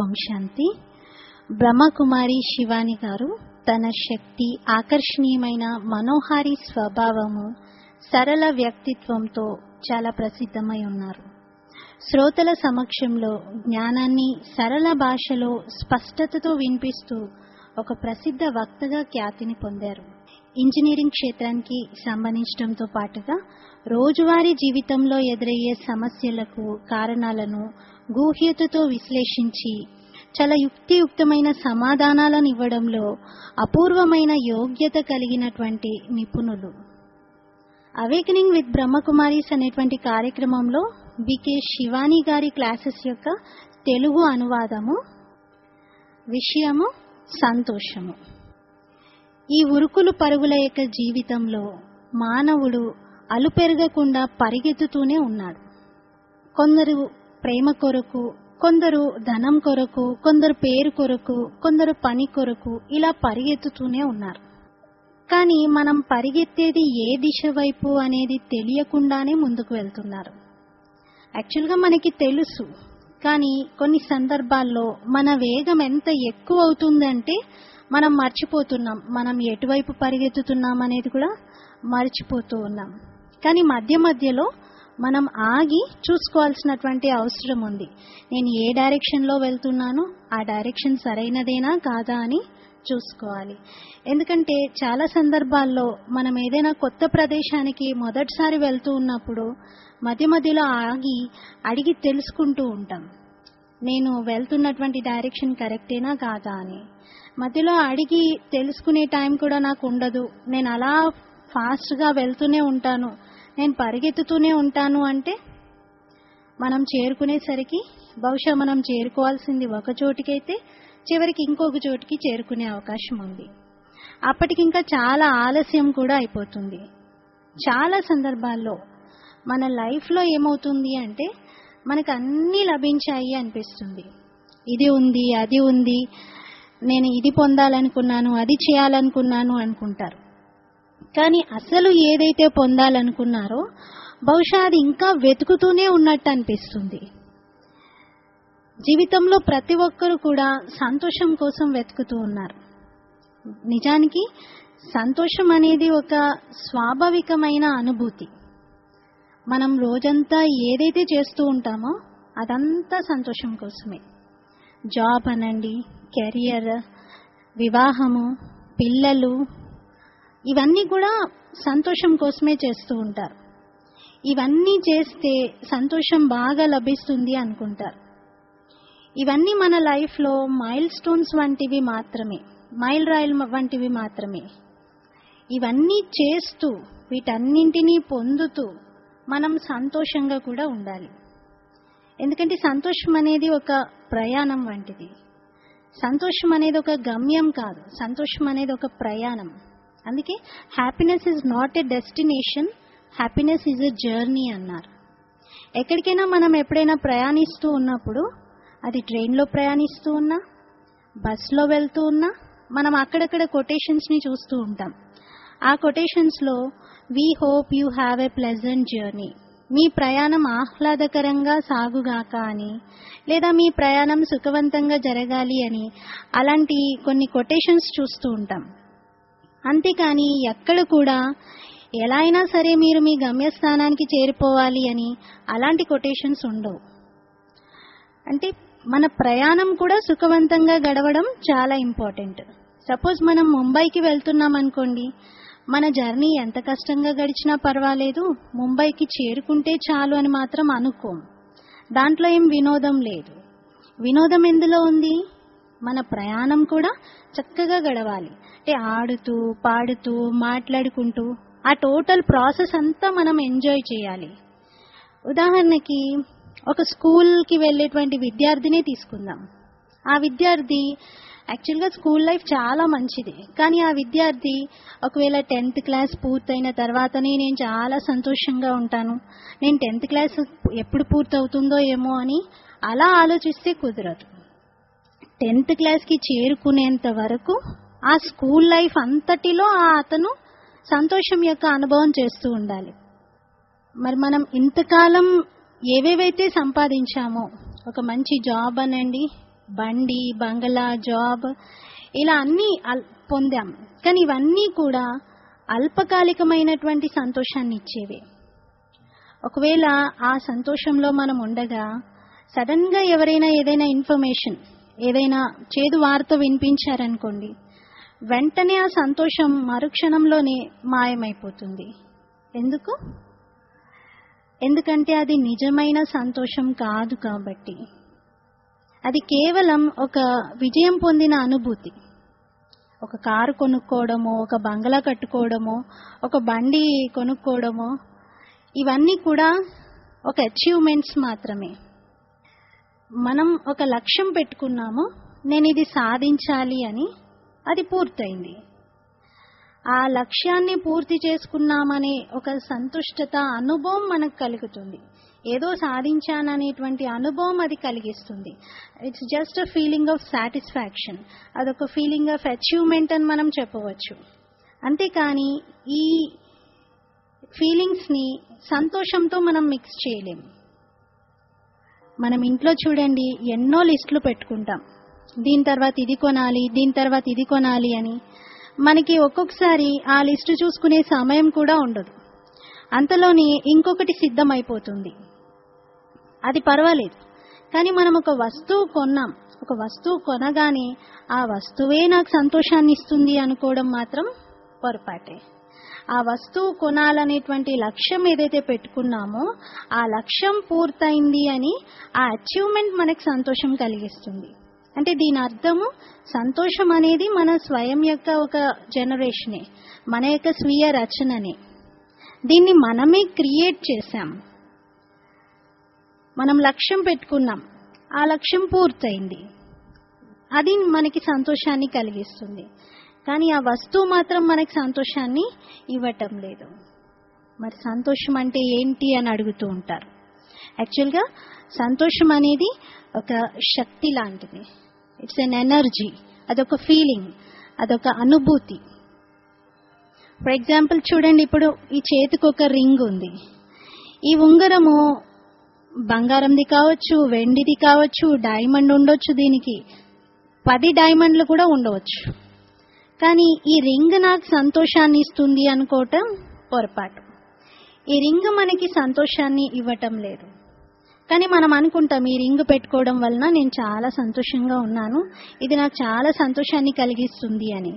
ఓం శాంతి. బ్రహ్మకుమారి శివాని గారు తన శక్తి, ఆకర్షణీయమైన మనోహారి స్వభావము, సరళ వ్యక్తిత్వంతో చాలా ప్రసిద్ధమై ఉన్నారు. శ్రోతల సమక్షంలో జ్ఞానాన్ని సరళ భాషలో స్పష్టతతో వినిపిస్తూ ఒక ప్రసిద్ధ వక్తగా ఖ్యాతిని పొందారు. ఇంజనీరింగ్ క్షేత్రానికి సంబంధించడంతో పాటుగా రోజువారీ జీవితంలో ఎదురయ్యే సమస్యలకు కారణాలను గూహ్యతతో విశ్లేషించి చాలా యుక్తియుక్తమైన సమాధానాలను ఇవ్వడంలో అపూర్వమైన యోగ్యత కలిగినటువంటి నిపుణులు. అవేకనింగ్ విత్ బ్రహ్మకుమారీస్ అనేటువంటి కార్యక్రమంలో బికే శివాని గారి క్లాసెస్ యొక్క తెలుగు అనువాదము. విషయము సంతోషము. ఈ ఉరుకులు పరుగుల యొక్క జీవితంలో మానవుడు అలుపెరగకుండా పరిగెత్తుతూనే ఉన్నాడు. కొందరు ప్రేమ కొరకు, కొందరు ధనం కొరకు, కొందరు పేరు కొరకు, కొందరు పని కొరకు ఇలా పరిగెత్తుతూనే ఉన్నారు. కానీ మనం పరిగెత్తేది ఏ దిశ వైపు అనేది తెలియకుండానే ముందుకు వెళ్తున్నారు. యాక్చువల్గా మనకి తెలుసు, కానీ కొన్ని సందర్భాల్లో మన వేగం ఎంత ఎక్కువ అవుతుందంటే మనం మర్చిపోతున్నాం, మనం ఎటువైపు పరిగెత్తుతున్నాం అనేది కూడా మర్చిపోతూ ఉన్నాం. కానీ మధ్య మధ్యలో మనం ఆగి చూసుకోవాల్సినటువంటి అవసరం ఉంది. నేను ఏ డైరెక్షన్లో వెళ్తున్నాను, ఆ డైరెక్షన్ సరైనదేనా కాదా అని చూసుకోవాలి. ఎందుకంటే చాలా సందర్భాల్లో మనం ఏదైనా కొత్త ప్రదేశానికి మొదటిసారి వెళ్తూ ఉన్నప్పుడు మధ్య మధ్యలో ఆగి అడిగి తెలుసుకుంటూ ఉంటాం, నేను వెళ్తున్నటువంటి డైరెక్షన్ కరెక్టేనా కాదా అని. మధ్యలో అడిగి తెలుసుకునే టైం కూడా నాకు ఉండదు, నేను అలా ఫాస్ట్గా వెళ్తూనే ఉంటాను, నేను పరిగెత్తుతూనే ఉంటాను అంటే మనం చేరుకునేసరికి బహుశా మనం చేరుకోవాల్సింది ఒక చోటికైతే చివరికి ఇంకొక చోటికి చేరుకునే అవకాశం ఉంది. అప్పటికి ఇంకా చాలా ఆలస్యం కూడా అయిపోతుంది. చాలా సందర్భాల్లో మన లైఫ్లో ఏమవుతుంది అంటే మనకు అన్నీ లభించాయి అనిపిస్తుంది. ఇది ఉంది, అది ఉంది, నేను ఇది పొందాలనుకున్నాను, అది చేయాలనుకున్నాను అనుకుంటారు. కానీ అసలు ఏదైతే పొందాలనుకున్నారో బహుశా అది ఇంకా వెతుకుతూనే ఉన్నట్టు అనిపిస్తుంది. జీవితంలో ప్రతి ఒక్కరు కూడా సంతోషం కోసం వెతుకుతూ ఉన్నారు. నిజానికి సంతోషం అనేది ఒక స్వాభావికమైన అనుభూతి. మనం రోజంతా ఏదైతే చేస్తూ ఉంటామో అదంతా సంతోషం కోసమే. జాబ్ అనండి, కెరియర్, వివాహము, పిల్లలు, ఇవన్నీ కూడా సంతోషం కోసమే చేస్తూ ఉంటారు. ఇవన్నీ చేస్తే సంతోషం బాగా లభిస్తుంది అనుకుంటారు. ఇవన్నీ మన లైఫ్లో మైల్ స్టోన్స్ వంటివి మాత్రమే, మైల్ రాయిల్ వంటివి మాత్రమే. ఇవన్నీ చేస్తూ వీటన్నింటినీ పొందుతూ మనం సంతోషంగా కూడా ఉండాలి. ఎందుకంటే సంతోషం అనేది ఒక ప్రయాణం వంటిది. సంతోషం అనేది ఒక గమ్యం కాదు, సంతోషం అనేది ఒక ప్రయాణం. అందుకే happiness is not a destination, happiness is a journey అన్నారు. ఎక్కడికైనా మనం ఎప్పుడైనా ప్రయాణిస్తూ ఉన్నప్పుడు, అది ట్రైన్లో ప్రయాణిస్తూ ఉన్నా, బస్లో వెళ్తూ ఉన్నా, మనం అక్కడక్కడ కొటేషన్స్ని చూస్తూ ఉంటాం. ఆ కొటేషన్స్లో we hope you have a pleasant journey, మీ ప్రయాణం ఆహ్లాదకరంగా సాగుగాక అని, లేదా మీ ప్రయాణం సుఖవంతంగా జరగాలి అని, అలాంటి కొన్ని కొటేషన్స్ చూస్తూ ఉంటాం. అంతేకాని ఎక్కడ కూడా ఎలా అయినా సరే మీరు మీ గమ్యస్థానానికి చేరిపోవాలి అని అలాంటి కొటేషన్స్ ఉండవు. అంటే మన ప్రయాణం కూడా సుఖవంతంగా గడవడం చాలా ఇంపార్టెంట్. సపోజ్ మనం ముంబైకి వెళ్తున్నాం అనుకోండి, మన జర్నీ ఎంత కష్టంగా గడిచినా పర్వాలేదు, ముంబైకి చేరుకుంటే చాలు అని మాత్రం అనుకోం. దాంట్లో ఏం వినోదం లేదు. వినోదం ఎందులో ఉంది? మన ప్రయాణం కూడా చక్కగా గడవాలి. అంటే ఆడుతూ, పాడుతూ, మాట్లాడుకుంటూ ఆ టోటల్ ప్రాసెస్ అంతా మనం ఎంజాయ్ చేయాలి. ఉదాహరణకి ఒక స్కూల్కి వెళ్ళేటువంటి విద్యార్థినే తీసుకుందాం. ఆ విద్యార్థి యాక్చువల్గా స్కూల్ లైఫ్ చాలా మంచిది, కానీ ఆ విద్యార్థి ఒకవేళ 10th క్లాస్ పూర్తయిన తర్వాతనే నేను చాలా సంతోషంగా ఉంటాను, నేను 10th క్లాస్ ఎప్పుడు పూర్తవుతుందో ఏమో అని అలా ఆలోచిస్తే కుదరదు. 10th క్లాస్కి చేరుకునేంత వరకు ఆ స్కూల్ లైఫ్ అంతటిలో అతను సంతోషం యొక్క అనుభవం చేస్తూ ఉండాలి. మరి మనం ఇంతకాలం ఏవేవైతే సంపాదించామో, ఒక మంచి జాబ్ అనండి, బండి, బంగళా, జాబ్, ఇలా అన్నీ పొందాం. కానీ ఇవన్నీ కూడా అల్పకాలికమైనటువంటి సంతోషాన్ని ఇచ్చేవే. ఒకవేళ ఆ సంతోషంలో మనం ఉండగా సడన్ గా ఎవరైనా ఏదైనా ఇన్ఫర్మేషన్, ఏదైనా చేదు వార్త వినిపించారనుకోండి, వెంటనే ఆ సంతోషం మరుక్షణంలోనే మాయమైపోతుంది. ఎందుకంటే అది నిజమైన సంతోషం కాదు కాబట్టి. అది కేవలం ఒక విజయం పొందిన అనుభూతి. ఒక కారు కొనుక్కోవడమో, ఒక బంగళా కట్టుకోవడమో, ఒక బండి కొనుక్కోవడమో, ఇవన్నీ కూడా ఒక అచీవ్మెంట్స్ మాత్రమే. మనం ఒక లక్ష్యం పెట్టుకున్నాము, నేను ఇది సాధించాలి అని, అది పూర్తయింది. ఆ లక్ష్యాన్ని పూర్తి చేసుకున్నామనే ఒక సంతుష్టత, అనుభవం మనకు కలుగుతుంది. ఏదో సాధించాననేటువంటి అనుభవం అది కలిగిస్తుంది. It's just a feeling of satisfaction. అదొక ఫీలింగ్ ఆఫ్ అచీవ్మెంట్ అని మనం చెప్పవచ్చు. అంతేకాని ఈ ఫీలింగ్స్ ని సంతోషంతో మనం మిక్స్ చేయలేం. మనం ఇంట్లో చూడండి, ఎన్నో లిస్టులు పెట్టుకుంటాం. దీని తర్వాత ఇది కొనాలి, దీని తర్వాత ఇది కొనాలి అని. మనకి ఒక్కొక్కసారి ఆ లిస్టు చూసుకునే సమయం కూడా ఉండదు. అంతలోనే ఇంకొకటి సిద్ధమైపోతుంది. అది పర్వాలేదు. కానీ మనం ఒక వస్తువు కొన్నాం, ఒక వస్తువు కొనగానే ఆ వస్తువే నాకు సంతోషాన్ని ఇస్తుంది అనుకోవడం మాత్రం పొరపాటే. ఆ వస్తువు కొనాలనేటువంటి లక్ష్యం ఏదైతే పెట్టుకున్నామో ఆ లక్ష్యం పూర్తయింది అని ఆ అచీవ్మెంట్ మనకు సంతోషం కలిగిస్తుంది. అంటే దీని అర్థము సంతోషం అనేది మన స్వయం యొక్క ఒక జనరేషనే, మన యొక్క స్వీయ రచననే. దీన్ని మనమే క్రియేట్ చేశాం. మనం లక్ష్యం పెట్టుకున్నాం, ఆ లక్ష్యం పూర్తయింది, అది మనకి సంతోషాన్ని కలిగిస్తుంది. కానీ ఆ వస్తువు మాత్రం మనకి సంతోషాన్ని ఇవ్వటం లేదు. మరి సంతోషం అంటే ఏంటి అని అడుగుతూ ఉంటారు. యాక్చువల్గా సంతోషం అనేది ఒక శక్తి లాంటిది. It's an energy. అదొక ఫీలింగ్, అదొక అనుభూతి. ఫర్ ఎగ్జాంపుల్ చూడండి, ఇప్పుడు ఈ చేతికి ఒక రింగ్ ఉంది. ఈ ఉంగరము బంగారంది కావచ్చు, వెండిది కావచ్చు, డైమండ్ ఉండొచ్చు, దీనికి 10 డైమండ్లు కూడా ఉండవచ్చు. కానీ ఈ రింగ్ నాకు సంతోషాన్ని ఇస్తుంది అనుకోవటం పొరపాటు. ఈ రింగ్ మనకి సంతోషాన్ని ఇవ్వటం లేదు. కానీ మనం అనుకుంటాం, ఈ రింగ్ పెట్టుకోవడం వలన నేను చాలా సంతోషంగా ఉన్నాను, ఇది నాకు చాలా సంతోషాన్ని కలిగిస్తుంది అని.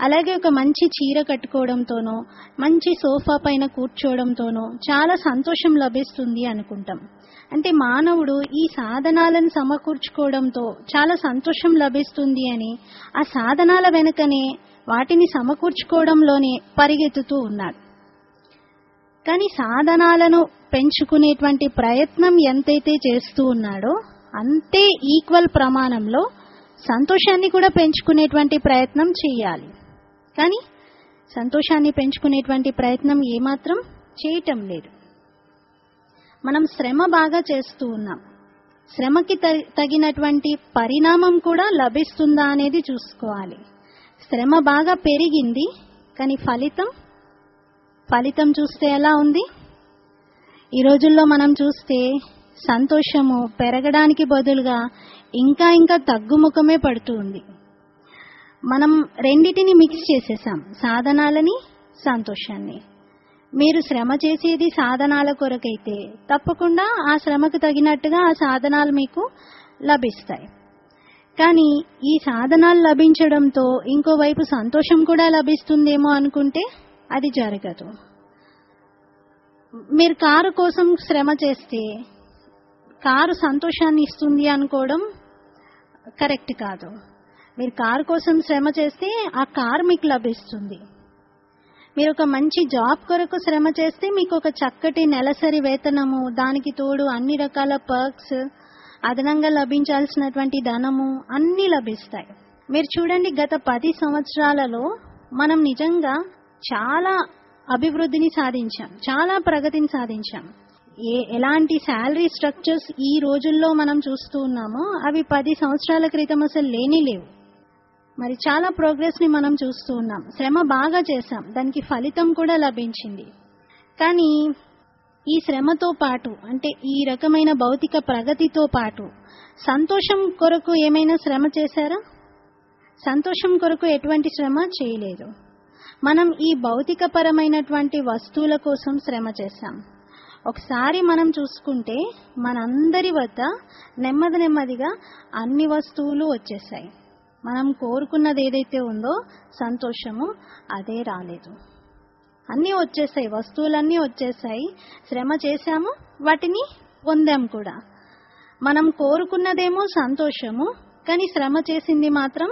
అలాగే ఒక మంచి చీర కట్టుకోవడంతోనో, మంచి సోఫా పైన కూర్చోవడంతోనో చాలా సంతోషం లభిస్తుంది అనుకుంటాం. అంటే మానవుడు ఈ సాధనాలను సమకూర్చుకోవడంతో చాలా సంతోషం లభిస్తుంది అని ఆ సాధనాల వెనుకనే, వాటిని సమకూర్చుకోవడంలోనే పరిగెత్తుతూ ఉన్నాడు. కానీ సాధనాలను పెంచుకునేటువంటి ప్రయత్నం ఎంతైతే చేస్తూ ఉన్నాడో అంతే ఈక్వల్ ప్రమాణంలో సంతోషాన్ని కూడా పెంచుకునేటువంటి ప్రయత్నం చేయాలి. కానీ సంతోషాన్ని పెంచుకునేటువంటి ప్రయత్నం ఏమాత్రం చేయటం లేదు. మనం శ్రమ బాగా చేస్తూ ఉన్నాం. శ్రమకి తగినటువంటి పరిణామం కూడా లభిస్తుందా అనేది చూసుకోవాలి. శ్రమ బాగా పెరిగింది, కానీ ఫలితం చూస్తే ఎలా ఉంది? ఈ రోజుల్లో మనం చూస్తే సంతోషము పెరగడానికి బదులుగా ఇంకా ఇంకా తగ్గుముఖమే పడుతూ ఉంది. మనం రెండిటిని మిక్స్ చేసేసాం, సాధనాలని, సంతోషాన్ని. మీరు శ్రమ చేసేది సాధనాల కొరకైతే తప్పకుండా ఆ శ్రమకు తగినట్టుగా ఆ సాధనాలు మీకు లభిస్తాయి. కానీ ఈ సాధనాలు లభించడంతో ఇంకోవైపు సంతోషం కూడా లభిస్తుందేమో అనుకుంటే అది జరగదు. మీరు కారు కోసం శ్రమ చేస్తే కారు సంతోషాన్ని ఇస్తుంది అనుకోవడం కరెక్ట్ కాదు. మీరు కారు కోసం శ్రమ చేస్తే ఆ కారు మీకు లభిస్తుంది. మీరు ఒక మంచి జాబ్ కొరకు శ్రమ చేస్తే మీకు ఒక చక్కటి నెలసరి వేతనము, దానికి తోడు అన్ని రకాల పర్క్స్, అదనంగా లభించాల్సినటువంటి ధనము అన్నీ లభిస్తాయి. మీరు చూడండి, గత 10 సంవత్సరాలలో మనం నిజంగా చాలా అభివృద్ధిని సాధించాం, చాలా ప్రగతిని సాధించాం. ఎలాంటి శాలరీ స్ట్రక్చర్స్ ఈ రోజుల్లో మనం చూస్తూ ఉన్నామో అవి 10 సంవత్సరాల క్రితం అసలు లేవు. మరి చాలా ప్రోగ్రెస్ ని మనం చూస్తూ ఉన్నాం. శ్రమ బాగా చేశాం, దానికి ఫలితం కూడా లభించింది. కానీ ఈ శ్రమతో పాటు, అంటే ఈ రకమైన భౌతిక ప్రగతితో పాటు సంతోషం కొరకు ఏమైనా శ్రమ చేశారా? సంతోషం కొరకు ఎటువంటి శ్రమ చేయలేదు. మనం ఈ భౌతిక పరమైనటువంటి వస్తువుల కోసం శ్రమ చేశాం. ఒకసారి మనం చూసుకుంటే మనందరి వద్ద నెమ్మదిగా అన్ని వస్తువులు వచ్చేసాయి. మనం కోరుకున్నది ఏదైతే ఉందో సంతోషము, అదే రాలేదు. అన్నీ వచ్చేసాయి, వస్తువులన్నీ వచ్చేసాయి. శ్రమ చేశాము, వాటిని పొందాం కూడా. మనం కోరుకున్నదేమో సంతోషము, కానీ శ్రమ చేసింది మాత్రం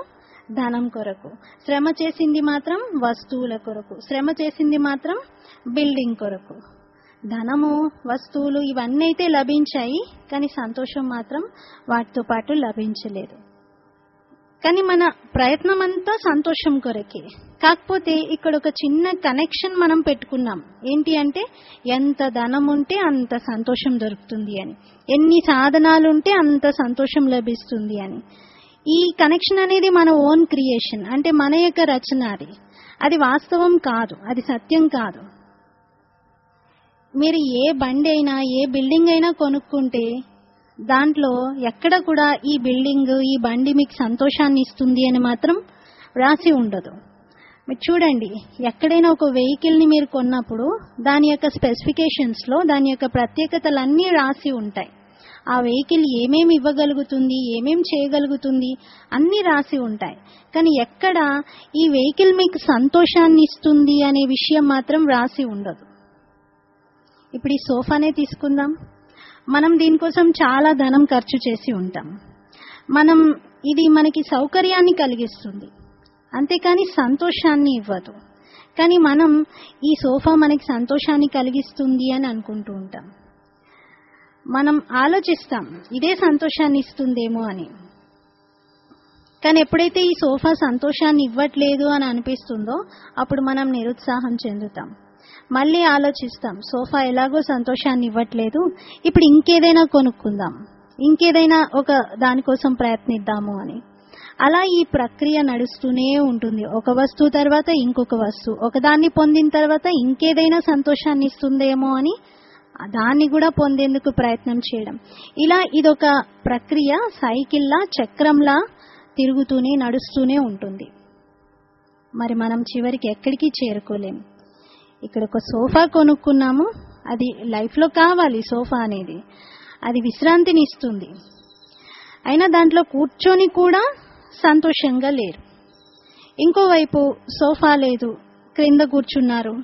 ధనం కొరకు, శ్రమ చేసింది మాత్రం వస్తువుల కొరకు, శ్రమ చేసింది మాత్రం బిల్డింగ్ కొరకు. ధనము, వస్తువులు ఇవన్నీ అయితే లభించాయి, కానీ సంతోషం మాత్రం వాటితో పాటు లభించలేదు. కానీ మన ప్రయత్నం అంతా సంతోషం కొరకే. కాకపోతే ఇక్కడ ఒక చిన్న కనెక్షన్ మనం పెట్టుకున్నాం. ఏంటి అంటే, ఎంత ధనం ఉంటే అంత సంతోషం దొరుకుతుంది అని, ఎన్ని సాధనాలు ఉంటే అంత సంతోషం లభిస్తుంది అని. ఈ కనెక్షన్ అనేది మన ఓన్ క్రియేషన్, అంటే మన యొక్క రచన. అది వాస్తవం కాదు, అది సత్యం కాదు. మీరు ఏ బండి అయినా, ఏ బిల్డింగ్ అయినా కొనుక్కుంటే దాంట్లో ఎక్కడ కూడా ఈ బిల్డింగ్, ఈ బండి మీకు సంతోషాన్ని ఇస్తుంది అని మాత్రం రాసి ఉండదు. మీరు చూడండి, ఎక్కడైనా ఒక వెహికల్ని మీరు కొన్నప్పుడు దాని యొక్క స్పెసిఫికేషన్స్లో దాని యొక్క ప్రత్యేకతలన్నీ రాసి ఉంటాయి. ఆ వెహికల్ ఏమేమి ఇవ్వగలుగుతుంది, ఏమేమి చేయగలుగుతుంది అన్నీ రాసి ఉంటాయి. కానీ ఎక్కడ ఈ వెహికల్ మీకు సంతోషాన్ని ఇస్తుంది అనే విషయం మాత్రం రాసి ఉండదు. ఇప్పుడు ఈ సోఫానే తీసుకుందాం. మనం దీనికోసం చాలా ధనం ఖర్చు చేసి ఉంటాం. ఇది మనకి సౌకర్యాన్ని కలిగిస్తుంది, అంతేకాని సంతోషాన్ని ఇవ్వదు. కానీ మనం ఈ సోఫా మనకి సంతోషాన్ని కలిగిస్తుంది అని అనుకుంటూ ఉంటాం. మనం ఆలోచిస్తాం ఇదే సంతోషాన్ని ఇస్తుందేమో అని. కానీ ఎప్పుడైతే ఈ సోఫా సంతోషాన్ని ఇవ్వట్లేదు అని అనిపిస్తుందో అప్పుడు మనం నిరుత్సాహం చెందుతాం. మళ్ళీ ఆలోచిస్తాం, సోఫా ఎలాగో సంతోషాన్ని ఇవ్వట్లేదు, ఇప్పుడు ఇంకేదైనా కొనుక్కుందాం, ఇంకేదైనా ఒక దానికోసం ప్రయత్నిద్దాము అని. అలా ఈ ప్రక్రియ నడుస్తూనే ఉంటుంది. ఒక వస్తువు తర్వాత ఇంకొక వస్తువు, ఒకదాన్ని పొందిన తర్వాత ఇంకేదైనా సంతోషాన్ని ఇస్తుందేమో అని దాన్ని కూడా పొందేందుకు ప్రయత్నం చేయడం. ఇలా ఇదొక ప్రక్రియ, సైకిల్లా, చక్రంలా తిరుగుతూనే నడుస్తూనే ఉంటుంది. మరి మనం చివరికి ఎక్కడికి చేరుకోలేం. ఇక్కడ ఒక సోఫా కొనుక్కున్నాము, అది లైఫ్లో కావాలి. సోఫా అనేది అది విశ్రాంతిని ఇస్తుంది, అయినా దాంట్లో కూర్చొని కూడా సంతోషంగా లేరు. ఇంకోవైపు సోఫా లేదు, క్రింద కూర్చున్నారు,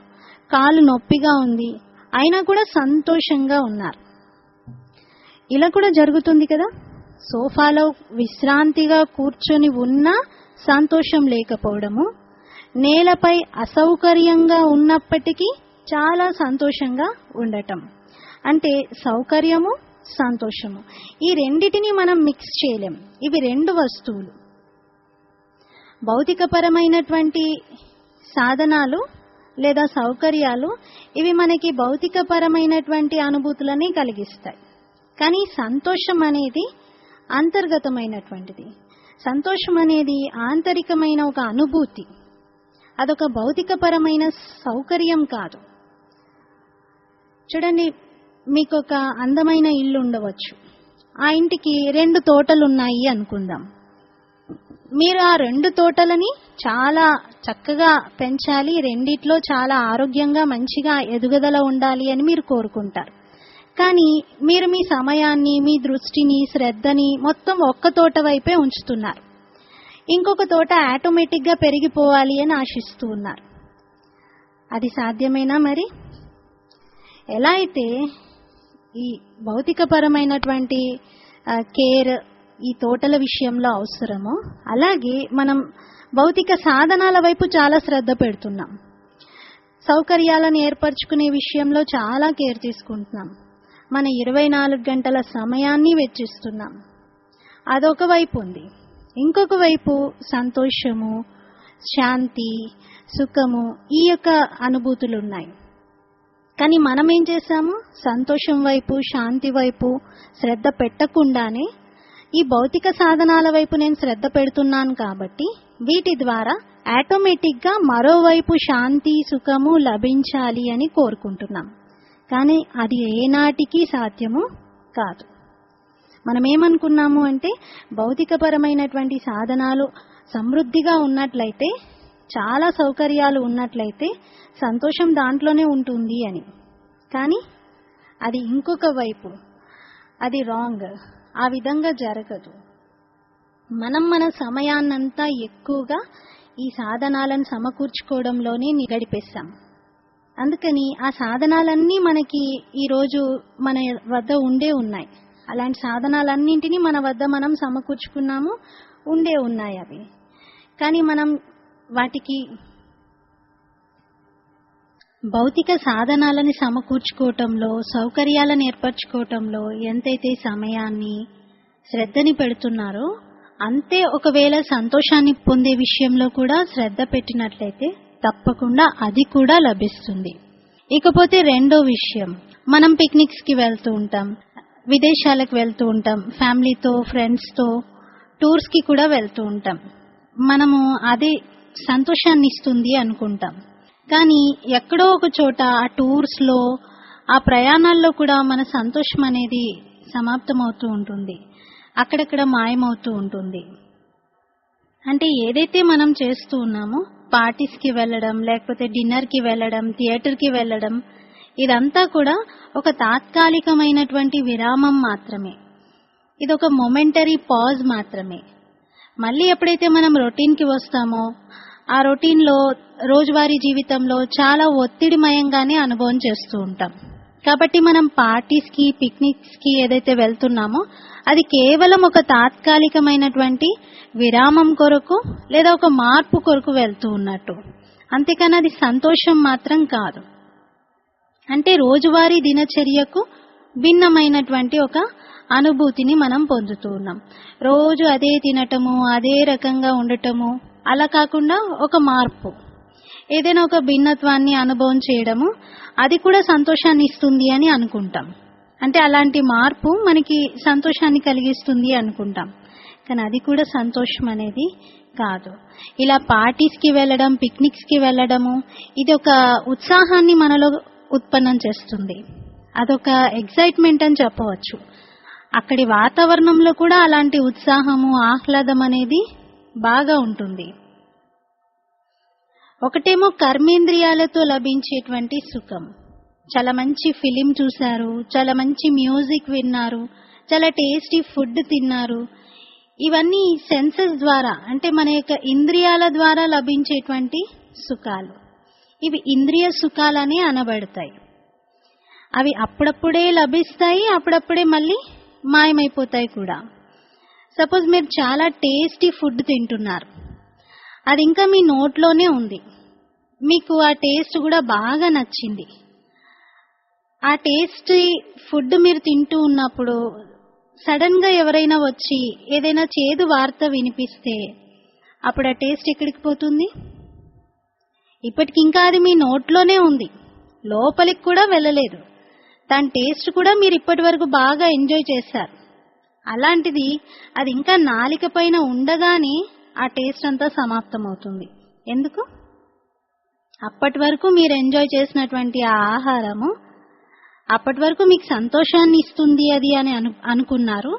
కాలు నొప్పిగా ఉంది, అయినా కూడా సంతోషంగా ఉన్నారు. ఇలా కూడా జరుగుతుంది కదా. సోఫాలో విశ్రాంతిగా కూర్చొని ఉన్నా సంతోషం లేకపోవడము, నేలపై అసౌకర్యంగా ఉన్నప్పటికీ చాలా సంతోషంగా ఉండటం. అంటే సౌకర్యము, సంతోషము, ఈ రెండిటిని మనం మిక్స్ చేయలేం. ఇవి రెండు వస్తువులు. భౌతికపరమైనటువంటి సాధనాలు లేదా సౌకర్యాలు ఇవి మనకి భౌతికపరమైనటువంటి అనుభూతులని కలిగిస్తాయి. కానీ సంతోషం అనేది అంతర్గతమైనటువంటిది. సంతోషం అనేది ఆంతరికమైన ఒక అనుభూతి, అదొక భౌతికపరమైన సౌకర్యం కాదు. చూడండి, మీకు ఒక అందమైన ఇల్లు ఉండవచ్చు. ఆ ఇంటికి 2 తోటలున్నాయి అనుకుందాం. మీరు ఆ 2 తోటలని చాలా చక్కగా పెంచాలి, రెండిట్లో చాలా ఆరోగ్యంగా మంచిగా ఎదుగుదల ఉండాలి అని మీరు కోరుకుంటారు. కానీ మీరు మీ సమయాన్ని, మీ దృష్టిని, శ్రద్ధని మొత్తం ఒక్క తోట వైపే ఉంచుతున్నారు. ఇంకొక తోట ఆటోమేటిక్గా పెరిగిపోవాలి అని ఆశిస్తూ ఉన్నారు. అది సాధ్యమేనా? మరి ఎలా అయితే ఈ భౌతికపరమైనటువంటి కేర్ ఈ తోటల విషయంలో అవసరమో, అలాగే మనం భౌతిక సాధనాల వైపు చాలా శ్రద్ధ పెడుతున్నాం. సౌకర్యాలను ఏర్పరచుకునే విషయంలో చాలా కేర్ తీసుకుంటున్నాం. మన 24 గంటల సమయాన్ని వెచ్చిస్తున్నాం. అదొక వైపు ఉంది. ఇంకొక వైపు సంతోషము, శాంతి, సుఖము, ఈ యొక్క అనుభూతులు ఉన్నాయి. కానీ మనం ఏం చేశాము? సంతోషం వైపు, శాంతి వైపు శ్రద్ధ పెట్టకుండానే ఈ భౌతిక సాధనాల వైపు నేను శ్రద్ధ పెడుతున్నాను కాబట్టి వీటి ద్వారా ఆటోమేటిక్గా మరోవైపు శాంతి, సుఖము లభించాలి అని కోరుకుంటున్నాం. కానీ అది ఏనాటికి సాధ్యము కాదు. మనం ఏమనుకున్నాము అంటే భౌతికపరమైనటువంటి సాధనాలు సమృద్ధిగా ఉన్నట్లయితే, చాలా సౌకర్యాలు ఉన్నట్లయితే సంతోషం దాంట్లోనే ఉంటుంది అని. కానీ అది ఇంకొక వైపు, అది రాంగ్. ఆ విధంగా జరగదు. మనం మన సమయాన్నంతా ఎక్కువగా ఈ సాధనాలను సమకూర్చుకోవడంలోనే గడిపేస్తాం. అందుకని ఆ సాధనాలన్నీ మనకి ఈరోజు మన వద్ద ఉండే ఉన్నాయి. అలాంటి సాధనాలన్నింటినీ మన వద్ద మనం సమకూర్చుకున్నాము, ఉండే ఉన్నాయి అవి. కానీ మనం వాటికి భౌతిక సాధనాలని సమకూర్చుకోవటంలో, సౌకర్యాలను ఏర్పరచుకోవటంలో ఎంతైతే సమయాన్ని, శ్రద్ధని పెడుతున్నారో, అంతే ఒకవేళ సంతోషాన్ని పొందే విషయంలో కూడా శ్రద్ధ పెట్టినట్లయితే తప్పకుండా అది కూడా లభిస్తుంది. ఇకపోతే రెండో విషయం, మనం పిక్నిక్స్ కి వెళ్తూ ఉంటాం, విదేశాలకు వెళ్తూ ఉంటాం, ఫ్యామిలీతో, ఫ్రెండ్స్తో టూర్స్ కి కూడా వెళ్తూ ఉంటాం. మనము అది సంతోషాన్ని ఇస్తుంది అనుకుంటాం. కానీ ఎక్కడో ఒక చోట ఆ టూర్స్ లో, ఆ ప్రయాణాల్లో కూడా మన సంతోషం అనేది సమాప్తమవుతూ ఉంటుంది, అక్కడక్కడ మాయమవుతూ ఉంటుంది. అంటే ఏదైతే మనం చేస్తూ ఉన్నామో, పార్టీస్ కి వెళ్ళడం, లేకపోతే డిన్నర్ కి వెళ్ళడం, థియేటర్ కి వెళ్ళడం, ఇదంతా కూడా ఒక తాత్కాలికమైనటువంటి విరామం మాత్రమే. ఇదొక మొమెంటరీ పాజ్ మాత్రమే. మళ్ళీ ఎప్పుడైతే మనం రొటీన్ కి వస్తామో, ఆ రొటీన్ లో రోజువారీ జీవితంలో చాలా ఒత్తిడిమయంగానే అనుభవం చేస్తూ ఉంటాం. కాబట్టి మనం పార్టీస్ కి, పిక్నిక్స్ కి ఏదైతే వెళ్తున్నామో అది కేవలం ఒక తాత్కాలికమైనటువంటి విరామం కొరకు లేదా ఒక మార్పు కొరకు వెళ్తూ ఉన్నట్టు. అంతేకాని అది సంతోషం మాత్రం కాదు. అంటే రోజువారీ దినచర్యకు భిన్నమైనటువంటి ఒక అనుభూతిని మనం పొందుతూ ఉన్నాం. రోజు అదే తినటము, అదే రకంగా ఉండటము, అలా కాకుండా ఒక మార్పు, ఏదైనా ఒక భిన్నత్వాన్ని అనుభవం చేయడము, అది కూడా సంతోషాన్ని ఇస్తుంది అని అనుకుంటాం. అంటే అలాంటి మార్పు మనకి సంతోషాన్ని కలిగిస్తుంది అనుకుంటాం. కానీ అది కూడా సంతోషం అనేది కాదు. ఇలా పార్టీస్ కి వెళ్ళడం, పిక్నిక్స్ కి వెళ్ళడము, ఇది ఒక ఉత్సాహాన్ని మనలో ఉత్పన్నం చేస్తుంది. అదొక ఎక్సైట్మెంట్ అని చెప్పవచ్చు. అక్కడి వాతావరణంలో కూడా అలాంటి ఉత్సాహము, ఆహ్లాదం అనేది బాగా ఉంటుంది. ఒకటేమో కర్మేంద్రియాలతో లభించేటువంటి సుఖం. చాలా మంచి ఫిలిం చూశారు, చాలా మంచి మ్యూజిక్ విన్నారు, చాలా టేస్టీ ఫుడ్ తిన్నారు. ఇవన్నీ సెన్సెస్ ద్వారా, అంటే మన యొక్క ఇంద్రియాల ద్వారా లభించేటువంటి సుఖాలు. ఇవి ఇంద్రియ సుఖాలని అనబడతాయి. అవి అప్పుడప్పుడే లభిస్తాయి, అప్పుడప్పుడే మళ్ళీ మాయమైపోతాయి కూడా. సపోజ్ మీరు చాలా టేస్టీ ఫుడ్ తింటున్నారు, అది ఇంకా మీ నోట్లోనే ఉంది, మీకు ఆ టేస్ట్ కూడా బాగా నచ్చింది. ఆ టేస్టీ ఫుడ్ మీరు తింటూ ఉన్నప్పుడు సడన్ గా ఎవరైనా వచ్చి ఏదైనా చేదు వార్త వినిపిస్తే అప్పుడు ఆ టేస్ట్ ఎక్కడికి పోతుంది? ఇప్పటికి ఇంకా అది మీ నోట్లోనే ఉంది, లోపలికి కూడా వెళ్ళలేదు. దాని టేస్ట్ కూడా మీరు ఇప్పటి వరకు బాగా ఎంజాయ్ చేశారు. అలాంటిది అది ఇంకా నాలిక పైన ఉండగానే ఆ టేస్ట్ అంతా సమాప్తమవుతుంది. ఎందుకు? అప్పటి వరకు మీరు ఎంజాయ్ చేసినటువంటి ఆ ఆహారము అప్పటి వరకు మీకు సంతోషాన్ని ఇస్తుంది అది అని అనుకున్నారు.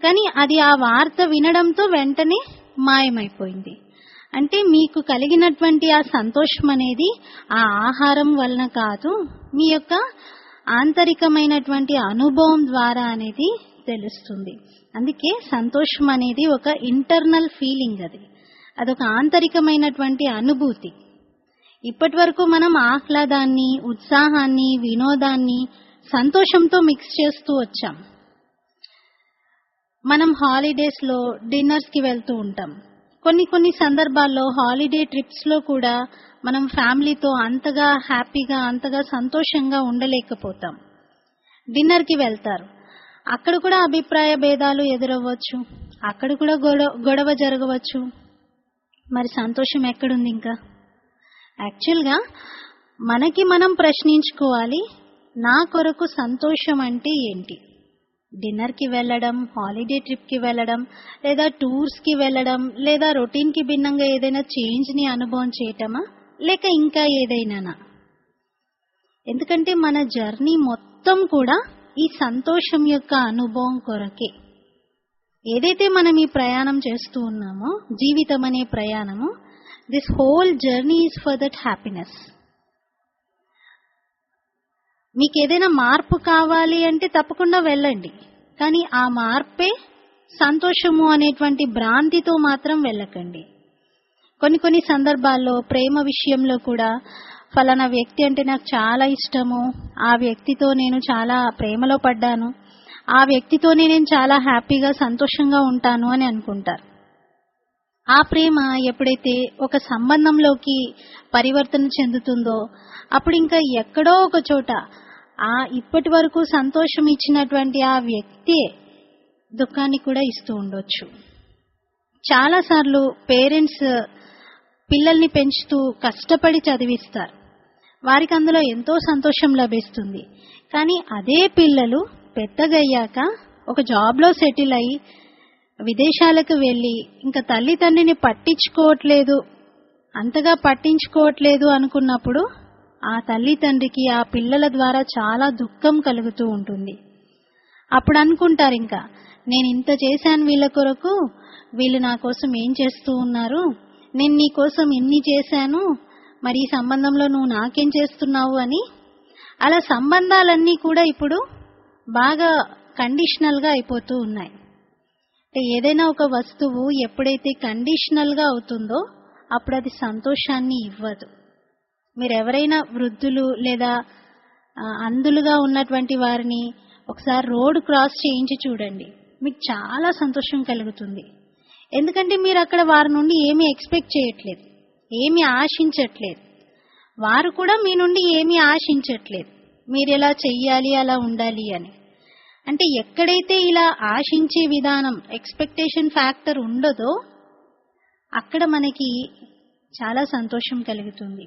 కానీ అది ఆ వార్త వినడంతో వెంటనే మాయమైపోయింది. అంటే మీకు కలిగినటువంటి ఆ సంతోషం అనేది ఆ ఆహారం వలన కాదు, మీ యొక్క ఆంతరికమైనటువంటి అనుభవం ద్వారా అనేది తెలుస్తుంది. అందుకే సంతోషం అనేది ఒక ఇంటర్నల్ ఫీలింగ్, అదొక ఆంతరికమైనటువంటి అనుభూతి. ఇప్పటి వరకు మనం ఆహ్లాదాన్ని, ఉత్సాహాన్ని, వినోదాన్ని సంతోషంతో మిక్స్ చేస్తూ వచ్చాం. మనం హాలిడేస్ లో డిన్నర్స్ కి వెళ్తూ ఉంటాం. కొన్ని సందర్భాల్లో హాలిడే ట్రిప్స్ లో కూడా మనం ఫ్యామిలీతో అంతగా హ్యాపీగా, అంతగా సంతోషంగా ఉండలేకపోతాం. డిన్నర్ కి వెళ్తారు, అక్కడ కూడా అభిప్రాయ భేదాలు ఎదురవ్వచ్చు, అక్కడ కూడా గొడవ జరగవచ్చు. మరి సంతోషం ఎక్కడుంది ఇంకా? యాక్చువల్గా మనకి మనం ప్రశ్నించుకోవాలి, నా కొరకు సంతోషం అంటే ఏంటి? డిన్నర్ కి వెళ్ళడం, హాలిడే ట్రిప్ కి వెళ్ళడం, లేదా టూర్స్ కి వెళ్ళడం, లేదా రొటీన్ కి భిన్నంగా ఏదైనా చేంజ్ ని అనుభవం చేయటమా, లేక ఇంకా ఏదైనానా? ఎందుకంటే మన జర్నీ మొత్తం కూడా ఈ సంతోషం యొక్క అనుభవం కొరకే. ఏదైతే మనం ఈ ప్రయాణం చేస్తూ ఉన్నామో, జీవితం అనే ప్రయాణము, this whole journey is for that happiness. మీకు ఏదైనా మార్పు కావాలి అంటే తప్పకుండా వెళ్ళండి, కానీ ఆ మార్పే సంతోషము అనేటువంటి భ్రాంతితో మాత్రం వెళ్ళకండి. కొన్ని సందర్భాల్లో ప్రేమ విషయంలో కూడా ఫలానా వ్యక్తి అంటే నాకు చాలా ఇష్టము, ఆ వ్యక్తితో నేను చాలా ప్రేమలో పడ్డాను, ఆ వ్యక్తితోనే నేను చాలా హ్యాపీగా సంతోషంగా ఉంటాను అని అనుకుంటారు. ఆ ప్రేమ ఎప్పుడైతే ఒక సంబంధంలోకి పరివర్తన చెందుతుందో అప్పుడు ఇంకా ఎక్కడో ఒక చోట ఇప్పటి వరకు సంతోషం ఇచ్చినటువంటి ఆ వ్యక్తి దుఃఖాన్ని కూడా ఇస్తూ ఉండొచ్చు. చాలాసార్లు పేరెంట్స్ పిల్లల్ని పెంచుతూ కష్టపడి చదివిస్తారు, వారికి అందులో ఎంతో సంతోషం లభిస్తుంది. కానీ అదే పిల్లలు పెద్దగయ్యాక ఒక జాబ్లో సెటిల్ అయ్యి విదేశాలకు వెళ్ళి ఇంకా తల్లిదండ్రిని అంతగా పట్టించుకోవట్లేదు అనుకున్నప్పుడు ఆ తల్లిదండ్రికి ఆ పిల్లల ద్వారా చాలా దుఃఖం కలుగుతూ ఉంటుంది. అప్పుడు అనుకుంటారు, ఇంకా నేను ఇంత చేశాను వీళ్ళ కొరకు, వీళ్ళు నా కోసం ఏం చేస్తూ ఉన్నారు, నేను నీ కోసం ఇన్ని చేశాను, మరి ఈ సంబంధంలో నువ్వు నాకేం చేస్తున్నావు అని. అలా సంబంధాలన్నీ కూడా ఇప్పుడు బాగా కండిషనల్ గా అయిపోతూ ఉన్నాయి. ఏదైనా ఒక వస్తువు ఎప్పుడైతే కండిషనల్ గా అవుతుందో అప్పుడు అది సంతోషాన్ని ఇవ్వదు. మీరు ఎవరైనా వృద్ధులు లేదా అంధులుగా ఉన్నటువంటి వారిని ఒకసారి రోడ్ క్రాస్ చేయించి చూడండి, మీకు చాలా సంతోషం కలుగుతుంది. ఎందుకంటే మీరు అక్కడ వారి నుండి ఏమీ ఎక్స్పెక్ట్ చేయట్లేదు, ఏమీ ఆశించట్లేదు, వారు కూడా మీ నుండి ఏమీ ఆశించట్లేదు మీరు ఎలా చెయ్యాలి అలా ఉండాలి అని. అంటే ఎక్కడైతే ఇలా ఆశించే విధానం, ఎక్స్పెక్టేషన్ ఫ్యాక్టర్ ఉండదో అక్కడ మనకి చాలా సంతోషం కలుగుతుంది.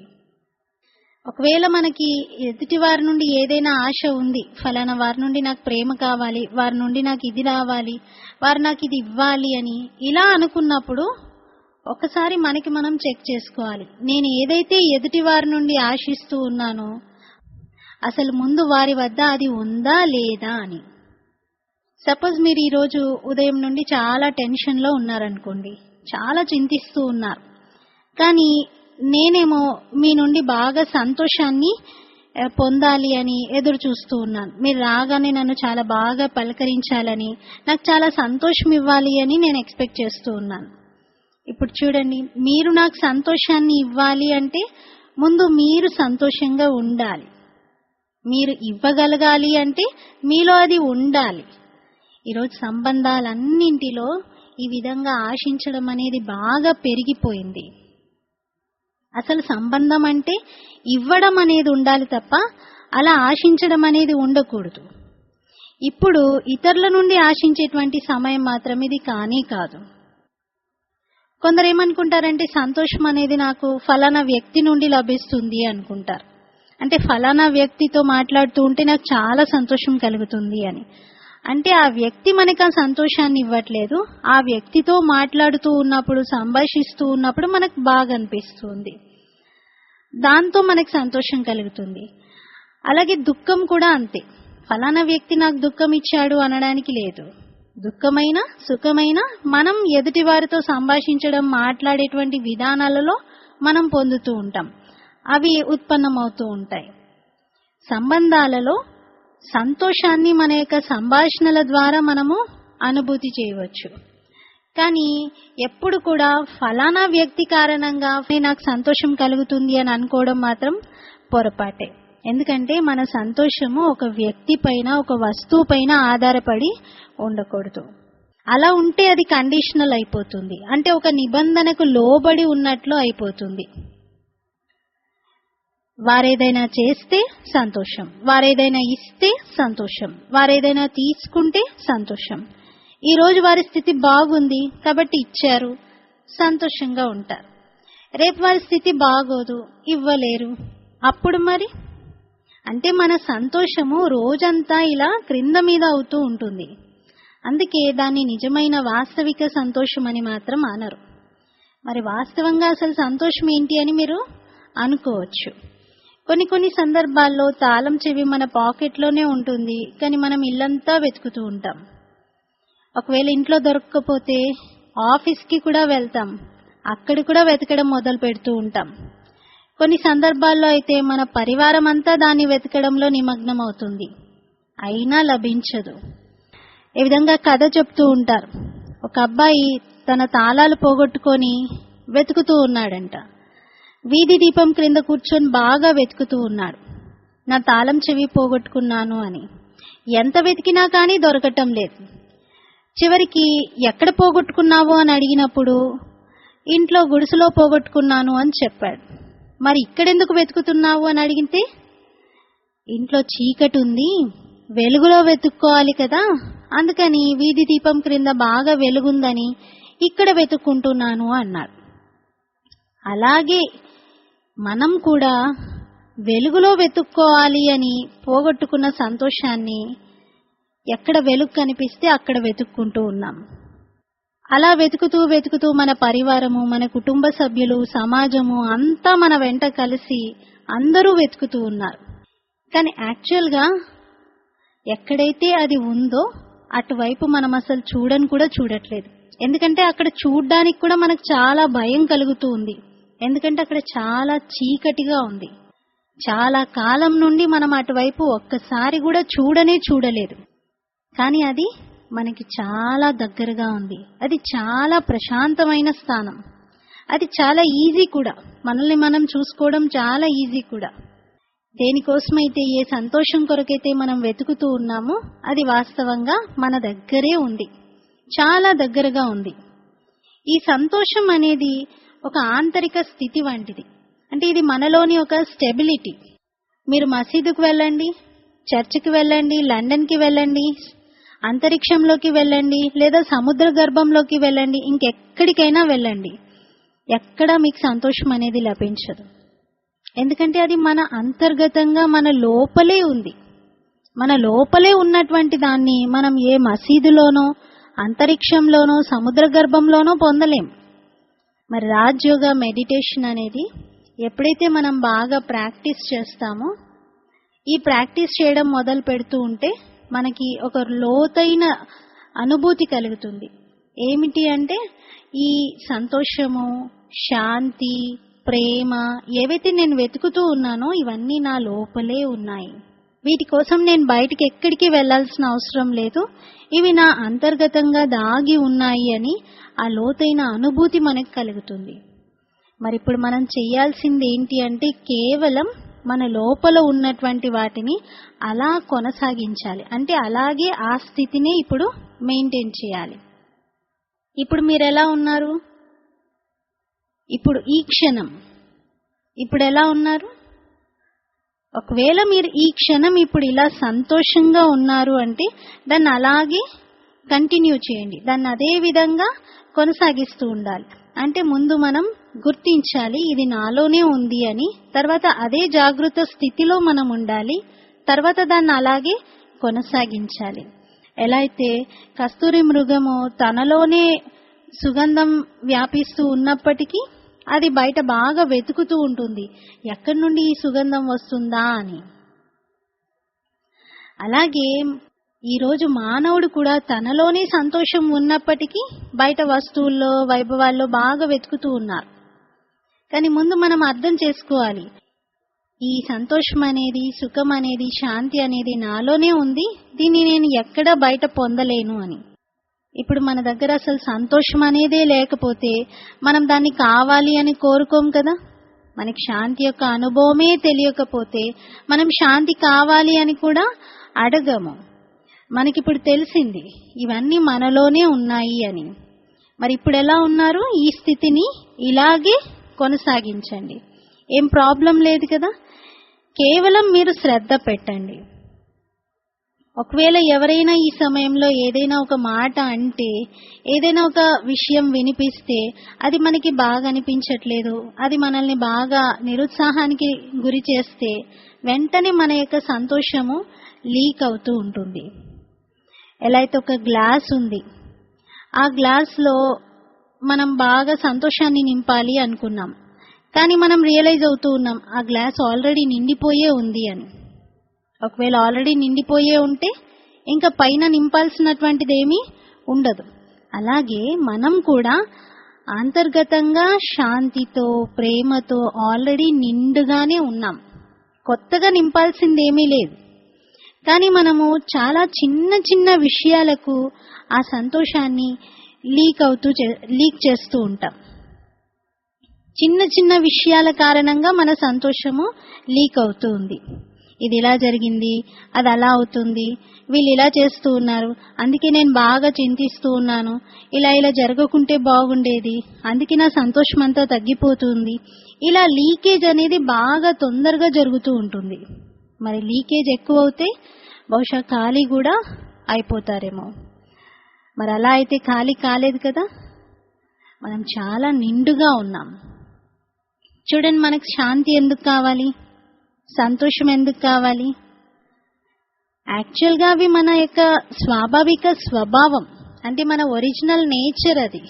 ఒకవేళ మనకి ఎదుటి వారి నుండి ఏదైనా ఆశ ఉంది, ఫలానా వారి నుండి నాకు ప్రేమ కావాలి, వారి నుండి నాకు ఇది రావాలి, వారు నాకు ఇది ఇవ్వాలి అని ఇలా అనుకున్నప్పుడు ఒకసారి మనకి మనం చెక్ చేసుకోవాలి, నేను ఏదైతే ఎదుటి వారి నుండి ఆశిస్తూ ఉన్నానో అసలు ముందు వారి వద్ద అది ఉందా లేదా అని. సపోజ్ మీరు ఈరోజు ఉదయం నుండి చాలా టెన్షన్లో ఉన్నారనుకోండి, చాలా చింతిస్తూ ఉన్నారు, కానీ నేనేమో మీ నుండి బాగా సంతోషాన్ని పొందాలి అని ఎదురు చూస్తూ ఉన్నాను. మీరు రాగానే నన్ను చాలా బాగా పలకరించాలని, నాకు చాలా సంతోషం ఇవ్వాలి అని నేను ఎక్స్పెక్ట్ చేస్తూ ఉన్నాను. ఇప్పుడు చూడండి, మీరు నాకు సంతోషాన్ని ఇవ్వాలి అంటే ముందు మీరు సంతోషంగా ఉండాలి, మీరు ఇవ్వగలగాలి అంటే మీలో అది ఉండాలి. ఈరోజు సంబంధాలన్నింటిలో ఈ విధంగా ఆశించడం అనేది బాగా పెరిగిపోయింది. అసలు సంబంధం అంటే ఇవ్వడం అనేది ఉండాలి తప్ప అలా ఆశించడం అనేది ఉండకూడదు. ఇప్పుడు ఇతరుల నుండి ఆశించేటువంటి సమయం మాత్రం ఇది కానీ కాదు. కొందరు ఏమనుకుంటారంటే సంతోషం అనేది నాకు ఫలానా వ్యక్తి నుండి లభిస్తుంది అనుకుంటారు. అంటే ఫలానా వ్యక్తితో మాట్లాడుతూ ఉంటే నాకు చాలా సంతోషం కలుగుతుంది అని. అంటే ఆ వ్యక్తి మనకు ఆ సంతోషాన్ని ఇవ్వట్లేదు, ఆ వ్యక్తితో మాట్లాడుతూ ఉన్నప్పుడు, సంభాషిస్తూ ఉన్నప్పుడు మనకు బాగా అనిపిస్తుంది, దాంతో మనకు సంతోషం కలుగుతుంది. అలాగే దుఃఖం కూడా అంతే, ఫలానా వ్యక్తి నాకు దుఃఖం ఇచ్చాడు అనడానికి లేదు. దుఃఖమైన సుఖమైన మనం ఎదుటి వారితో సంభాషించడం, మాట్లాడేటువంటి విధానాలలో మనం పొందుతూ ఉంటాం, అవి ఉత్పన్నమవుతూ ఉంటాయి. సంబంధాలలో సంతోషాన్ని మన యొక్క సంభాషణల ద్వారా మనము అనుభూతి చేయవచ్చు. కానీ ఎప్పుడు కూడా ఫలానా వ్యక్తి కారణంగా నాకు సంతోషం కలుగుతుంది అని అనుకోవడం మాత్రం పొరపాటే. ఎందుకంటే మన సంతోషము ఒక వ్యక్తి పైన, ఒక వస్తువు పైన ఆధారపడి ఉండకూడదు. అలా ఉంటే అది కండిషనల్ అయిపోతుంది, అంటే ఒక నిబంధనకు లోబడి ఉన్నట్లు అయిపోతుంది. వారేదైనా చేస్తే సంతోషం, వారేదైనా ఇస్తే సంతోషం, వారేదైనా తీసుకుంటే సంతోషం. ఈ రోజు వారి స్థితి బాగుంది కాబట్టి ఇచ్చారు, సంతోషంగా ఉంటారు. రేపు వారి స్థితి బాగోదు, ఇవ్వలేరు, అప్పుడు మరి అంటే మన సంతోషము రోజంతా ఇలా క్రింద మీద అవుతూ ఉంటుంది. అందుకే దాన్ని నిజమైన వాస్తవిక సంతోషం అని మాత్రం అనరు. మరి వాస్తవంగా అసలు సంతోషం ఏంటి అని మీరు అనుకోవచ్చు. కొన్ని సందర్భాల్లో తాళం చెవి మన పాకెట్లోనే ఉంటుంది, కానీ మనం ఇల్లంతా వెతుకుతూ ఉంటాం. ఒకవేళ ఇంట్లో దొరకకపోతే ఆఫీస్కి కూడా వెళ్తాం, అక్కడ కూడా వెతకడం మొదలు పెడుతూ ఉంటాం. కొన్ని సందర్భాల్లో అయితే మన పరివారం అంతా దాన్ని వెతకడంలో నిమగ్నం అవుతుంది, అయినా లభించదు. ఈ విధంగా కథ చెప్తూ ఉంటారు. ఒక అబ్బాయి తన తాళాలు పోగొట్టుకొని వెతుకుతూ ఉన్నాడంట. వీధి దీపం క్రింద కూర్చొని బాగా వెతుకుతూ ఉన్నాడు. నా తాళం చెవి పోగొట్టుకున్నాను అని. ఎంత వెతికినా కానీ దొరకటం లేదు. చివరికి ఎక్కడ పోగొట్టుకున్నావు అని అడిగినప్పుడు ఇంట్లో గుడిసెలో పోగొట్టుకున్నాను అని చెప్పాడు. మరి ఇక్కడెందుకు వెతుకుతున్నావు అని అడిగితే, ఇంట్లో చీకటి ఉంది, వెలుగులో వెతుక్కోవాలి కదా, అందుకని వీధి దీపం క్రింద బాగా వెలుగుందని ఇక్కడ వెతుక్కుంటున్నాను అన్నాడు. అలాగే మనం కూడా వెలుగులో వెతుక్కోవాలి అని పోగొట్టుకున్న సంతోషాన్ని ఎక్కడ వెలుగు కనిపిస్తే అక్కడ వెతుక్కుంటూ ఉన్నాం. అలా వెతుకుతూ మన పరివారము, మన కుటుంబ సభ్యులు, సమాజము అంతా మన వెంట కలిసి అందరూ వెతుకుతూ ఉన్నారు. కానీ యాక్చువల్గా ఎక్కడైతే అది ఉందో అటువైపు మనం అసలు చూడట్లేదు. ఎందుకంటే అక్కడ చూడ్డానికి కూడా మనకు చాలా భయం కలుగుతూ ఉంది. ఎందుకంటే అక్కడ చాలా చీకటిగా ఉంది. చాలా కాలం నుండి మనం అటువైపు ఒక్కసారి కూడా చూడలేదు. కానీ అది మనకి చాలా దగ్గరగా ఉంది. అది చాలా ప్రశాంతమైన స్థానం. అది చాలా ఈజీ కూడా. మనల్ని మనం చూసుకోవడం చాలా ఈజీ కూడా. దేనికోసమైతే, ఏ సంతోషం కొరకైతే మనం వెతుకుతూ ఉన్నామో అది వాస్తవంగా మన దగ్గరే ఉంది, చాలా దగ్గరగా ఉంది. ఈ సంతోషం అనేది ఒక ఆంతరిక స్థితి వంటిది. అంటే ఇది మనలోని ఒక స్టెబిలిటీ. మీరు మసీదుకు వెళ్ళండి, చర్చికి వెళ్ళండి, లండన్కి వెళ్ళండి, అంతరిక్షంలోకి వెళ్ళండి, లేదా సముద్ర గర్భంలోకి వెళ్ళండి, ఇంకెక్కడికైనా వెళ్ళండి, ఎక్కడా మీకు సంతోషం అనేది లభించదు. ఎందుకంటే అది మన అంతర్గతంగా మన లోపలే ఉంది. మన లోపలే ఉన్నటువంటి దాన్ని మనం ఏ మసీదులోనో, అంతరిక్షంలోనో, సముద్ర గర్భంలోనో పొందలేం. మరి రాజయోగ మెడిటేషన్ అనేది ఎప్పుడైతే మనం బాగా ప్రాక్టీస్ చేస్తామో, ఈ ప్రాక్టీస్ చేయడం మొదలు పెడుతూ ఉంటే మనకి ఒక లోతైన అనుభూతి కలుగుతుంది. ఏమిటి అంటే, ఈ సంతోషము, శాంతి, ప్రేమ ఏవైతే నేను వెతుకుతూ ఉన్నానో ఇవన్నీ నా లోపలే ఉన్నాయి. వీటి కోసం నేను బయటికి ఎక్కడికి వెళ్లాల్సిన అవసరం లేదు, ఇవి నా అంతర్గతంగా దాగి ఉన్నాయి అని ఆ లోతైన అనుభూతి మనకు కలుగుతుంది. మరి ఇప్పుడు మనం చేయాల్సింది ఏంటి అంటే, కేవలం మన లోపల ఉన్నటువంటి వాటిని అలా కొనసాగించాలి. అంటే అలాగే ఆ స్థితిని ఇప్పుడు మెయింటైన్ చేయాలి. ఇప్పుడు మీరు ఎలా ఉన్నారు? ఇప్పుడు ఈ క్షణం ఇప్పుడు ఎలా ఉన్నారు? ఒకవేళ మీరు ఈ క్షణం ఇప్పుడు ఇలా సంతోషంగా ఉన్నారు అంటే దాన్ని అలాగే కంటిన్యూ చేయండి, దాన్ని అదే విధంగా కొనసాగిస్తూ ఉండాలి. అంటే ముందు మనం గుర్తించాలి ఇది నాలోనే ఉంది అని, తర్వాత అదే జాగృత స్థితిలో మనం ఉండాలి, తర్వాత దాన్ని అలాగే కొనసాగించాలి. ఎలా అయితే కస్తూరి మృగము తనలోనే సుగంధం వ్యాపిస్తూ ఉన్నప్పటికీ అది బయట బాగా వెతుకుతూ ఉంటుంది, ఎక్కడి నుండి ఈ సుగంధం వస్తుందా అని. అలాగే ఈరోజు మానవుడు కూడా తనలోనే సంతోషం ఉన్నప్పటికీ బయట వస్తువుల్లో, వైభవాల్లో బాగా వెతుకుతూ ఉన్నారు. కానీ ముందు మనం అర్థం చేసుకోవాలి, ఈ సంతోషం అనేది, సుఖం అనేది, శాంతి అనేది నాలోనే ఉంది, దీన్ని నేను ఎక్కడా బయట పొందలేను అని. ఇప్పుడు మన దగ్గర అసలు సంతోషం అనేదే లేకపోతే మనం దాన్ని కావాలి అని కోరుకోం కదా. మనకి శాంతి యొక్క అనుభవమే తెలియకపోతే మనం శాంతి కావాలి అని కూడా అడగము. మనకిప్పుడు తెలిసింది ఇవన్నీ మనలోనే ఉన్నాయి అని. మరి ఇప్పుడు ఎలా ఉన్నారు? ఈ స్థితిని ఇలాగే కొనసాగించండి, ఏం ప్రాబ్లం లేదు కదా. కేవలం మీరు శ్రద్ధ పెట్టండి. ఒకవేళ ఎవరైనా ఈ సమయంలో ఏదైనా ఒక మాట అంటే, ఏదైనా ఒక విషయం వినిపిస్తే అది మనకి బాగా అనిపించట్లేదు, అది మనల్ని బాగా నిరుత్సాహానికి గురి చేస్తే వెంటనే మన యొక్క సంతోషము లీక్ అవుతూ ఉంటుంది. ఎలా అయితే ఒక గ్లాస్ ఉంది, ఆ గ్లాస్లో మనం బాగా సంతోషాన్ని నింపాలి అనుకున్నాం, కానీ మనం రియలైజ్ అవుతూ ఉన్నాం ఆ గ్లాస్ ఆల్రెడీ నిండిపోయే ఉంది అని. ఒకవేళ ఆల్రెడీ నిండిపోయే ఉంటే ఇంకా పైన నింపాల్సినటువంటిది ఏమీ ఉండదు. అలాగే మనం కూడా అంతర్గతంగా శాంతితో, ప్రేమతో ఆల్రెడీ నిండుగానే ఉన్నాం. కొత్తగా నింపాల్సింది ఏమీ లేదు. కానీ మనము చాలా చిన్న చిన్న విషయాలకు ఆ సంతోషాన్ని లీక్ చేస్తూ ఉంటాం. చిన్న చిన్న విషయాల కారణంగా మన సంతోషము లీక్ అవుతూ ఉంది. ఇది ఇలా జరిగింది, అది అలా అవుతుంది, వీళ్ళు ఇలా చేస్తూ ఉన్నారు, అందుకే నేను బాగా చింతిస్తూ ఉన్నాను, ఇలా జరగకుంటే బాగుండేది, అందుకే నా సంతోషం అంతా తగ్గిపోతుంది. ఇలా లీకేజ్ అనేది బాగా తొందరగా జరుగుతూ ఉంటుంది. మరి లీకేజ్ ఎక్కువ అవుతే బహుశా ఖాళీ కూడా అయిపోతారేమో. మరి అలా అయితే ఖాళీ కాలేదు కదా, మనం చాలా నిండుగా ఉన్నాం. చూడండి, మనకు శాంతి ఎందుకు కావాలి, సంతోషం ఎందుకు కావాలి? యాక్చువల్గా అవి మన యొక్క స్వాభావిక స్వభావం, అంటే మన ఒరిజినల్ నేచర్ అది.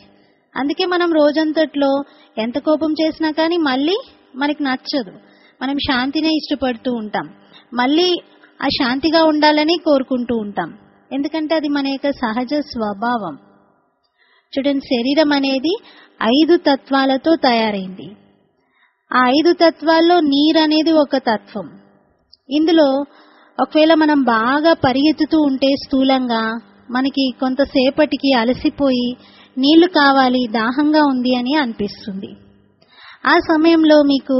అందుకే మనం రోజంతట్లో ఎంత కోపం చేసినా కానీ మళ్ళీ మనకి నచ్చదు, మనం శాంతినే ఇష్టపడుతూ ఉంటాం, మళ్ళీ ఆ శాంతిగా ఉండాలని కోరుకుంటూ ఉంటాం. ఎందుకంటే అది మన యొక్క సహజ స్వభావం. చూడండి, శరీరం అనేది 5 తత్వాలతో తయారైంది. ఆ 5 తత్వాల్లో నీరు అనేది ఒక తత్వం. ఇందులో ఒకవేళ మనం బాగా పరిగెత్తుతూ ఉంటే స్థూలంగా మనకి కొంతసేపటికి అలసిపోయి నీళ్లు కావాలి, దాహంగా ఉంది అని అనిపిస్తుంది. ఆ సమయంలో మీకు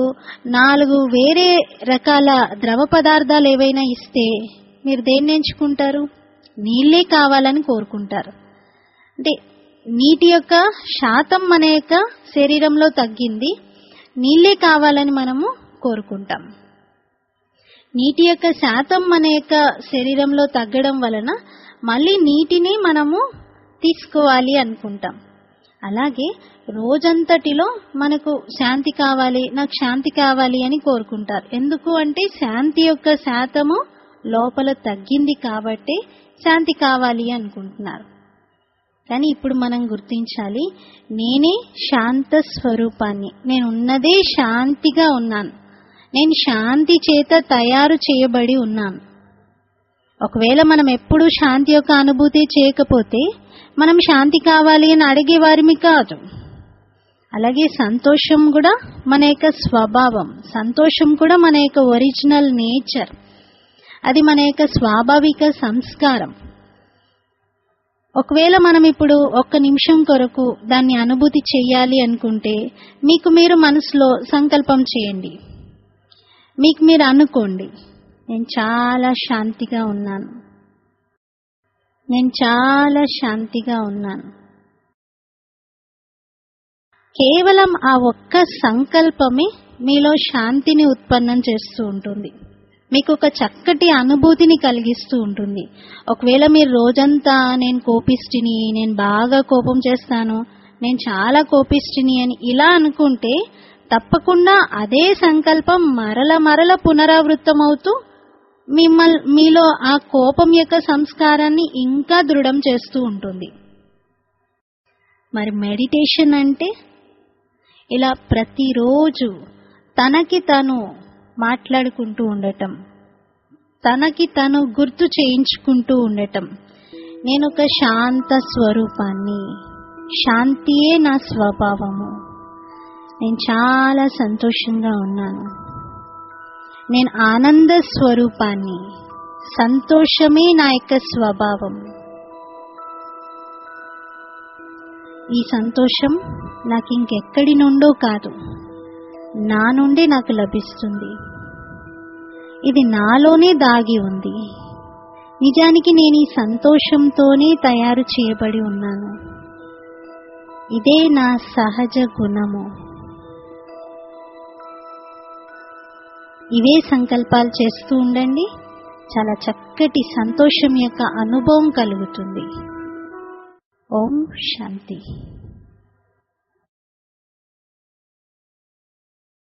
4 వేరే రకాల ద్రవ పదార్థాలు ఏవైనా ఇస్తే మీరు దేన్ని ఎంచుకుంటారు? నీళ్లే కావాలని కోరుకుంటారు. అంటే నీటి యొక్క శాతం మన యొక్క శరీరంలో తగ్గింది, నీళ్లే కావాలని మనము కోరుకుంటాం. నీటి యొక్క శాతం మన యొక్క శరీరంలో తగ్గడం వలన మళ్ళీ నీటిని మనము తీసుకోవాలి అనుకుంటాం. అలాగే రోజంతటిలో మనకు శాంతి కావాలి, నాకు శాంతి కావాలి అని కోరుకుంటారు. ఎందుకు అంటే శాంతి యొక్క శాతము లోపల తగ్గింది కాబట్టి శాంతి కావాలి అనుకుంటున్నారు. కానీ ఇప్పుడు మనం గుర్తించాలి, నేనే శాంత స్వరూపాన్ని, నేను ఉన్నదే శాంతిగా ఉన్నాను, నేను శాంతి చేత తయారు చేయబడి ఉన్నాను. ఒకవేళ మనం ఎప్పుడూ శాంతి యొక్క అనుభూతి చేయకపోతే మనం శాంతి కావాలి అని అడిగేవారిమి కాదు. అలాగే సంతోషం కూడా మన యొక్క స్వభావం, సంతోషం కూడా మన యొక్క ఒరిజినల్ నేచర్, అది మన యొక్క స్వాభావిక సంస్కారం. ఒకవేళ మనం ఇప్పుడు 1 నిమిషం కొరకు దాన్ని అనుభూతి చెయ్యాలి అనుకుంటే మీకు మీరు మనసులో సంకల్పం చేయండి, మీకు మీరు అనుకోండి, నేను చాలా శాంతిగా ఉన్నాను, నేను చాలా శాంతిగా ఉన్నాను. కేవలం ఆ ఒక్క సంకల్పమే మీలో శాంతిని ఉత్పన్నం చేస్తూ ఉంటుంది, మీకు ఒక చక్కటి అనుభూతిని కలిగిస్తూ ఉంటుంది. ఒకవేళ మీరు రోజంతా నేను కోపిష్టిని, నేను బాగా కోపం చేస్తాను, నేను చాలా కోపిష్టిని అని ఇలా అనుకుంటే తప్పకుండా అదే సంకల్పం మరల పునరావృతం అవుతూ మీలో ఆ కోపం యొక్క సంస్కారాన్ని ఇంకా దృఢం చేస్తూ ఉంటుంది. మరి మెడిటేషన్ అంటే ఇలా ప్రతిరోజు తనకి తను మాట్లాడుకుంటూ ఉండటం, తనకి తను గుర్తు చేయించుకుంటూ ఉండటం, నేను ఒక శాంత స్వరూపాన్ని, శాంతియే నా స్వభావము, నేను చాలా సంతోషంగా ఉన్నాను, నేను ఆనంద స్వరూపాన్ని, సంతోషమే నా యొక్క స్వభావం. ఈ సంతోషం నాకు ఇంకెక్కడి నుండో కాదు, నా నుండి నాకు లభిస్తుంది, ఇది నాలోనే దాగి ఉంది. నిజానికి నేను ఈ సంతోషంతోనే తయారు చేయబడి ఉన్నాను, ఇదే నా సహజ గుణము. ఇవే సంకల్పాలు చేస్తూ ఉండండి, చాలా చక్కటి సంతోషం యొక్క అనుభవం కలుగుతుంది. ఓం శాంతి.